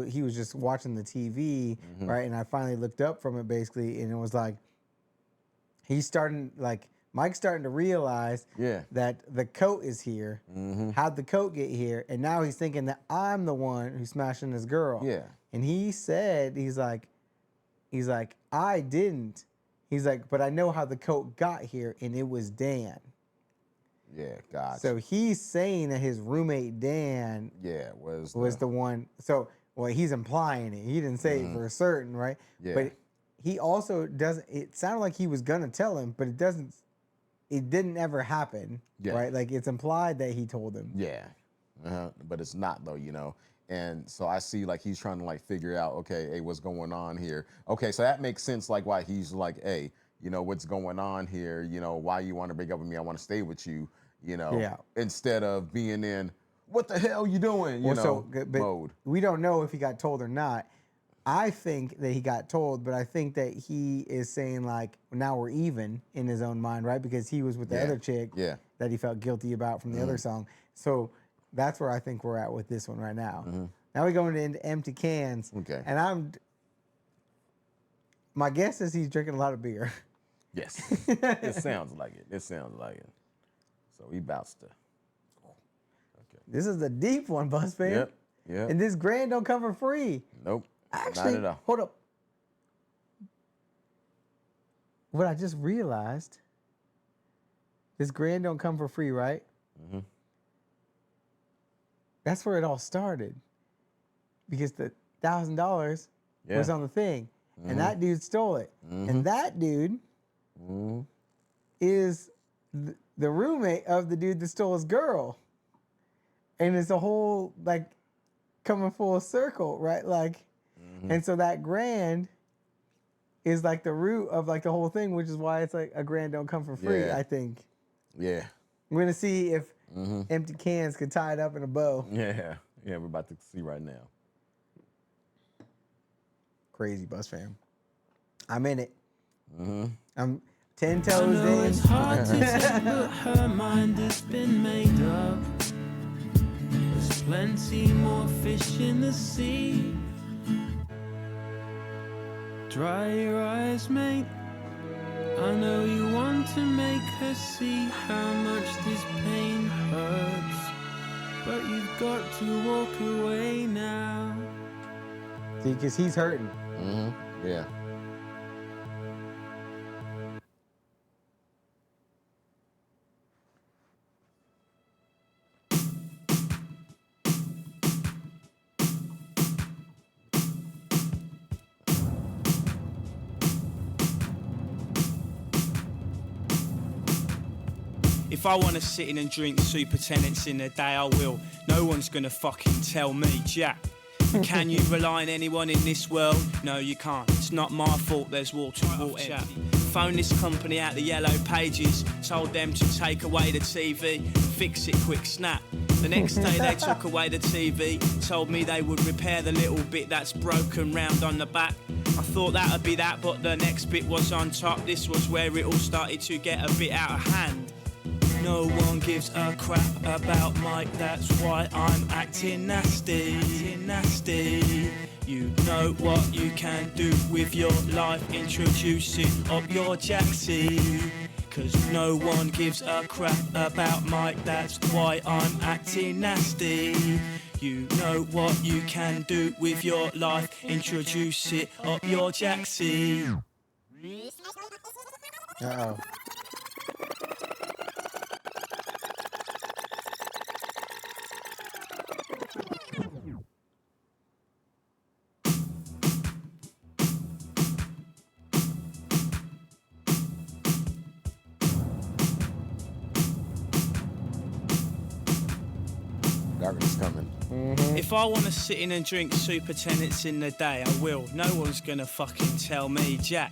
he was just watching the TV, right? And I finally looked up from it basically, and it was like, Mike's starting to realize that the coat is here. How'd the coat get here? And now he's thinking that I'm the one who's smashing this girl. Yeah. And he said, he's like, I didn't. He's like, but I know how the coat got here, and it was Dan. Yeah, gotcha. So he's saying that his roommate Dan was the one. So, well, he's implying it. He didn't say it for certain, right? Yeah. But he also doesn't. It sounded like he was gonna tell him, but it doesn't. It didn't ever happen, right? Like it's implied that he told him. Yeah, but it's not though, And so I see like he's trying to like figure out, okay, hey, what's going on here? Okay, so that makes sense. Like why he's like, hey, what's going on here? Why you want to break up with me? I want to stay with you. Instead of being in, what the hell you doing? Mode. We don't know if he got told or not. I think that he got told, but I think that he is saying like, now we're even in his own mind, right? Because he was with the other chick that he felt guilty about from the other song. So that's where I think we're at with this one right now. Now we're going into empty cans. Okay. And my guess is he's drinking a lot of beer. Yes. It sounds like it. So he bouts to. Okay. This is a deep one, Bus Fam. Yep. And this grand don't come for free. Nope. Actually, not at all. Hold up. What I just realized, this grand don't come for free, right? That's where it all started. Because the $1,000 was on the thing. And that dude stole it. And that dude is the roommate of the dude that stole his girl. And it's a whole, like, coming full circle, right? Like, and so that grand is like the root of like the whole thing, which is why it's like a grand don't come for free, I think. Yeah. We're going to see if empty cans can tie it up in a bow. Yeah. Yeah, we're about to see right now. Crazy, Bus Fam. I'm in it. I'm 10 toes in. It's hard to tell, but her mind has been made up. There's plenty more fish in the sea. Dry your eyes, mate. I know you want to make her see how much this pain hurts, but you've got to walk away now. See, because he's hurting. Yeah. If I want to sit in and drink super tenants in the day, I will. No one's gonna fucking tell me jack. But can you rely on anyone in this world? No, you can't. It's not my fault there's water chat. Phone this company out the yellow pages, told them to take away the TV, fix it quick snap. The next day they took away the TV, told me they would repair the little bit that's broken round on the back. I thought that'd be that, but the next bit was on top. This was where it all started to get a bit out of hand. No one gives a crap about Mike, that's why I'm acting nasty. You know what you can do with your life, introducing up your jacksie. Cause no one gives a crap about Mike, that's why I'm acting nasty. You know what you can do with your life, introduce it up your jacksie. Uh-oh. Darkness coming. If I want to sit in and drink super tenants in the day, I will. No one's gonna fucking tell me jack.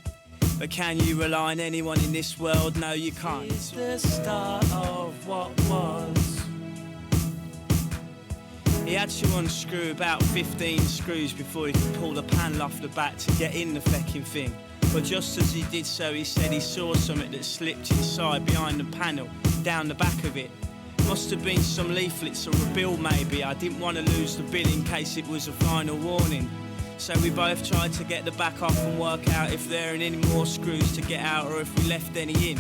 But can you rely on anyone in this world? No, you can't. It's the start of what was. He had to unscrew about 15 screws before he could pull the panel off the back to get in the fecking thing. But just as he did so, he said he saw something that slipped inside behind the panel, down the back of it. Must have been some leaflets or a bill maybe. I didn't want to lose the bill in case it was a final warning. So we both tried to get the back off and work out if there are any more screws to get out or if we left any in.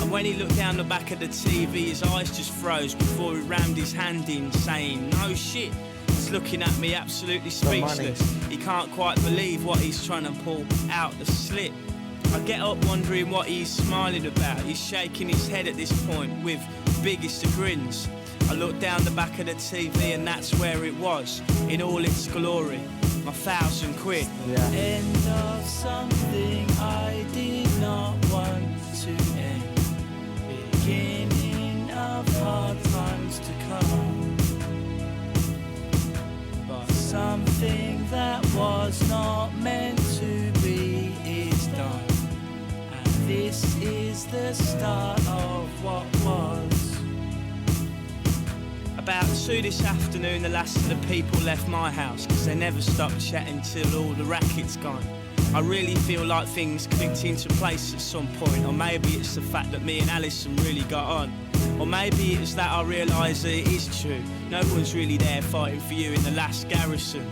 And when he looked down the back of the TV, his eyes just froze before he rammed his hand in, saying, no shit. He's looking at me absolutely speechless. He can't quite believe what he's trying to pull out the slit. I get up wondering what he's smiling about. He's shaking his head at this point with biggest of grins. I looked down the back of the TV and that's where it was, in all its glory. My £1,000. Yeah. End of something I did not want to end. Beginning of hard times to come. But something that was not meant to be is done. And this is the start of what was. About 2 this afternoon, the last of the people left my house, cause they never stopped chatting till all the racket's gone. I really feel like things clicked into place at some point, or maybe it's the fact that me and Alison really got on. Or maybe it's that I realise that it is true. No one's really there fighting for you in the last garrison.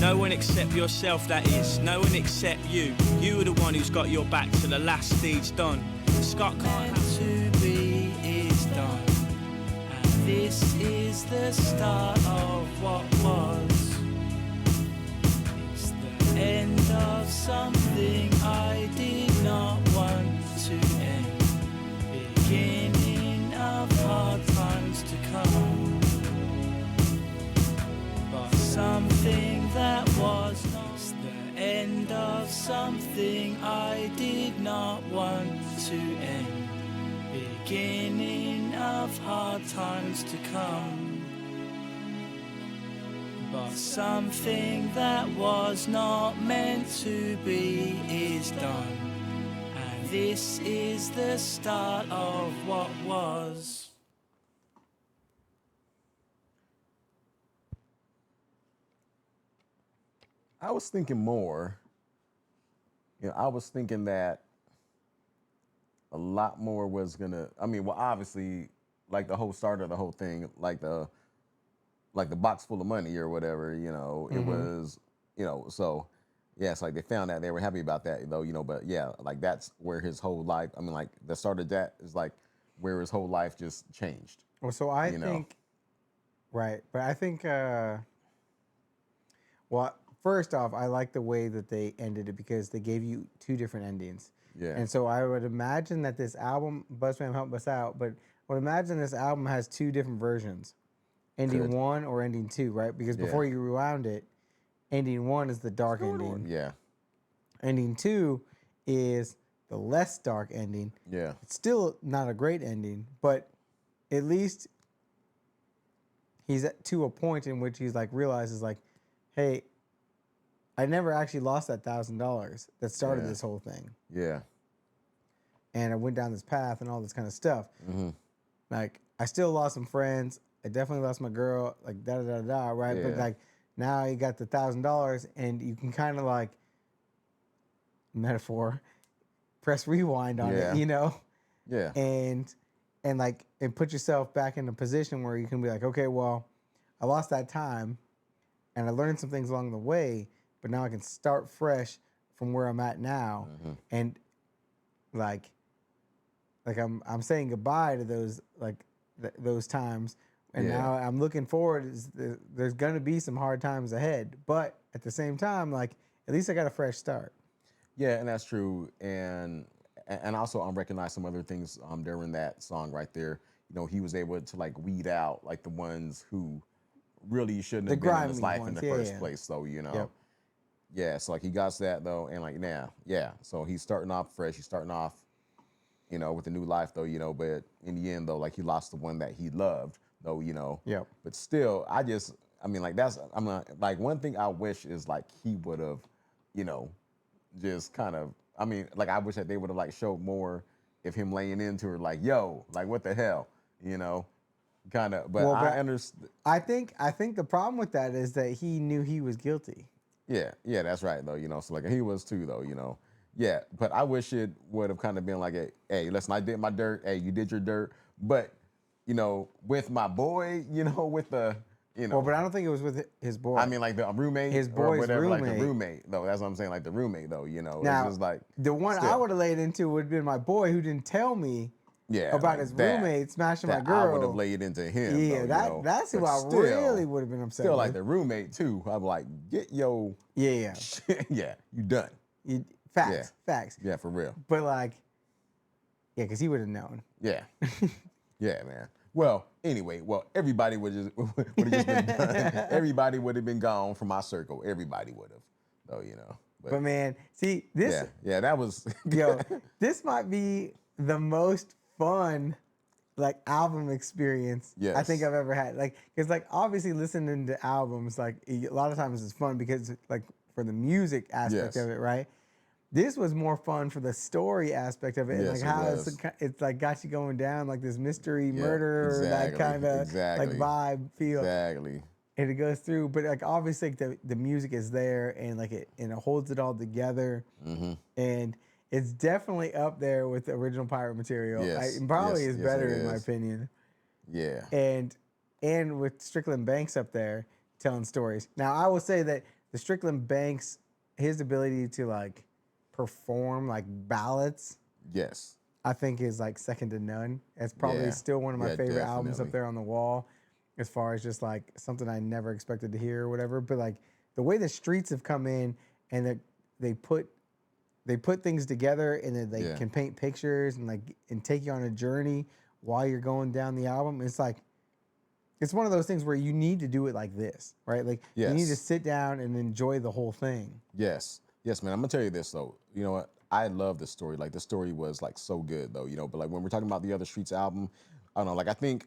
No one except yourself, that is. No one except you. You are the one who's got your back to the last deed's done. Scott can't have to be is done. This is the start of what was. It's the end of something I did not want to end. Beginning of hard times to come. But something that was not. It's the end of something I did not want to end. Beginning of hard times to come. But something that was not meant to be is done. And this is the start of what was. I was thinking more. I was thinking that a lot more was gonna. I mean, well, obviously, like the whole start of the whole thing, like the box full of money or whatever. It was. So yeah, it's like they found that they were happy about that though. But yeah, like that's where his whole life. I mean, like the start of that is like where his whole life just changed. Well, so I think, right, but I think. Well, first off, I like the way that they ended it because they gave you 2 different endings. Yeah. And so I would imagine that this album, Buzzman help us out, but I would imagine this album has 2 different versions. Ending 1 or ending 2, right? Because before you rewound it, ending 1 is the dark ending. Yeah. Ending 2 is the less dark ending. Yeah. It's still not a great ending, but at least he's to a point in which he's like realizes like, hey, I never actually lost that $1,000 that started this whole thing. Yeah. And I went down this path and all this kind of stuff. Mm-hmm. Like, I still lost some friends. I definitely lost my girl, like, right? But, like, now you got the $1,000 and you can kind of, like, metaphor, press rewind on it, you know? Yeah. And put yourself back in a position where you can be like, okay, well, I lost that time and I learned some things along the way, but now I can start fresh from where I'm at now. Mm-hmm. And, like I'm saying goodbye to those those times, and now I'm looking forward. There's gonna be some hard times ahead, but at the same time, like at least I got a fresh start. Yeah, and that's true. And also recognize some other things during that song right there. You know, he was able to like weed out like the ones who really shouldn't have been in his life in the first place. So you know, so like he got that though, and like so he's starting off fresh. He's starting off, you know, with a new life though, you know, but in the end though, like he lost the one that he loved though, you know. Yep. But still, like one thing I wish is like he would have, you know, just kind of, I wish that they would have like showed more of him laying into her, like, yo, like what the hell, you know, kind of. But I understand. I think the problem with that is that he knew he was guilty. Yeah, that's right though, you know. So like he was too though, you know. Yeah, but I wish it would have kind of been like, hey, listen, I did my dirt. Hey, you did your dirt. But, you know, with my boy, you know, with the, you know. Well, but I don't think it was with his boy. I mean, like the roommate. His boy's or whatever, roommate. Like the roommate, though. That's what I'm saying. Like the roommate, though, you know. Now, it's just like. The one I would have laid into would have been my boy who didn't tell me about like his that, roommate smashing my I girl. would have laid into him. Yeah, though, that's who but I really would have been upset Still, with. like the roommate, too. I'm like, get yo. Yeah. Yeah, you done. Facts. Yeah, for real. But like, yeah, because he would have known. Yeah. Yeah, man. Well, anyway, everybody would have just been done. Everybody would have been gone from my circle. Everybody would have, though, you know. But man, see this. Yeah, that was. Yo, this might be the most fun, like album experience I think I've ever had. Like, because like obviously listening to albums, like a lot of times it's fun because like for the music aspect of it, right? This was more fun for the story aspect of it, and like how it's like got you going down like this mystery murder, that kind of like vibe feel. Exactly. And it goes through, but like obviously the music is there, and like it holds it all together, and it's definitely up there with the original Pirate material. Yes. It probably is better in my opinion. Yeah. And with Strickland Banks up there telling stories. Now I will say that the Strickland Banks, his ability to like perform like ballads, I think is like second to none. It's probably still one of my favorite albums up there on the wall, as far as just like something I never expected to hear or whatever. But like the way the Streets have come in and that they put things together, and then they can paint pictures and take you on a journey while you're going down the album. It's like, it's one of those things where you need to do it like this, right? Like you need to sit down and enjoy the whole thing. Yes, man. I'm gonna tell you this though. You know what? I love the story. Like the story was like so good though. You know, but like when we're talking about the other Streets album, I don't know. Like I think,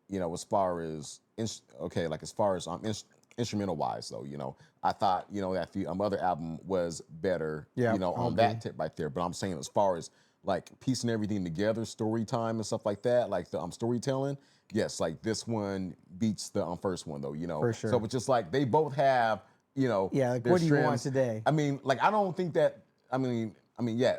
you know, as far as instrumental wise though, you know, I thought, you know, that the other album was better, you know, on that tip right there. But I'm saying as far as like piecing everything together, story time and stuff like that, like the storytelling, yes, like this one beats the first one though, you know. For sure. So it's just like they both have, you know, like what do you want today? I mean, like I don't think that. I mean,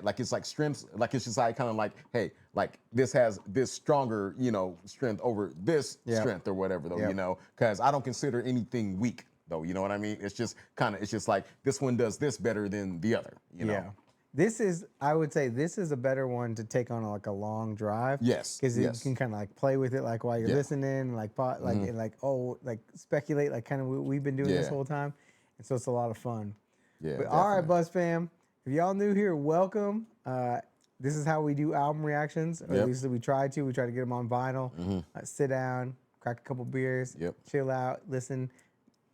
like it's like strengths. Like it's just like kind of like, hey, like this has this stronger, you know, strength over this strength or whatever though, you know, because I don't consider anything weak though. You know what I mean? It's just like this one does this better than the other. You know. Yeah. This is, I would say, this is a better one to take on like a long drive. Yes. Because you can kind of like play with it, like while you're listening, like and like speculate, like kind of what we've been doing this whole time, and so it's a lot of fun. Yeah. But all right, Buzz fam, if y'all new here, welcome. This is how we do album reactions, or at least we try to. We try to get them on vinyl. Sit down, crack a couple beers, chill out, listen,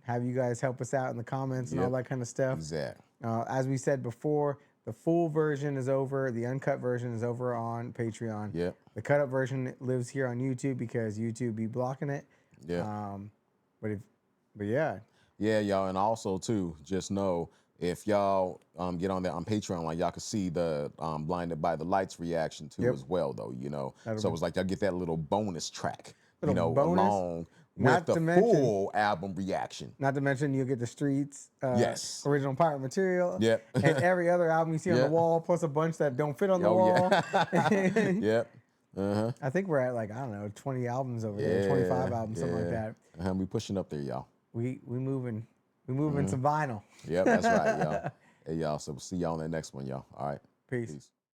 have you guys help us out in the comments and all that kind of stuff. Exactly. As we said before, The full version is over. The uncut version is over on Patreon. Yep. The cut up version lives here on YouTube because YouTube be blocking it. Yeah. But yeah. Yeah, y'all, and also too, just know if y'all get on there on Patreon, like y'all can see the Blinded by the Lights reaction too as well, though. You know, so it's like y'all get that little bonus track, Little bonus, along not with to the mention- full album reaction. Not to mention you'll get the Streets Yes. original pirate material. Yep. And every other album you see on the Yep. wall, plus a bunch that don't fit on the Oh, wall. yeah. Yep. Uh-huh. I think we're at like, I don't know, 20 albums over there, 25 albums, something like that. We pushing up there, y'all. We moving some vinyl. Yep, that's right, y'all. Hey, y'all. So we'll see y'all on the next one, y'all. All right. Peace.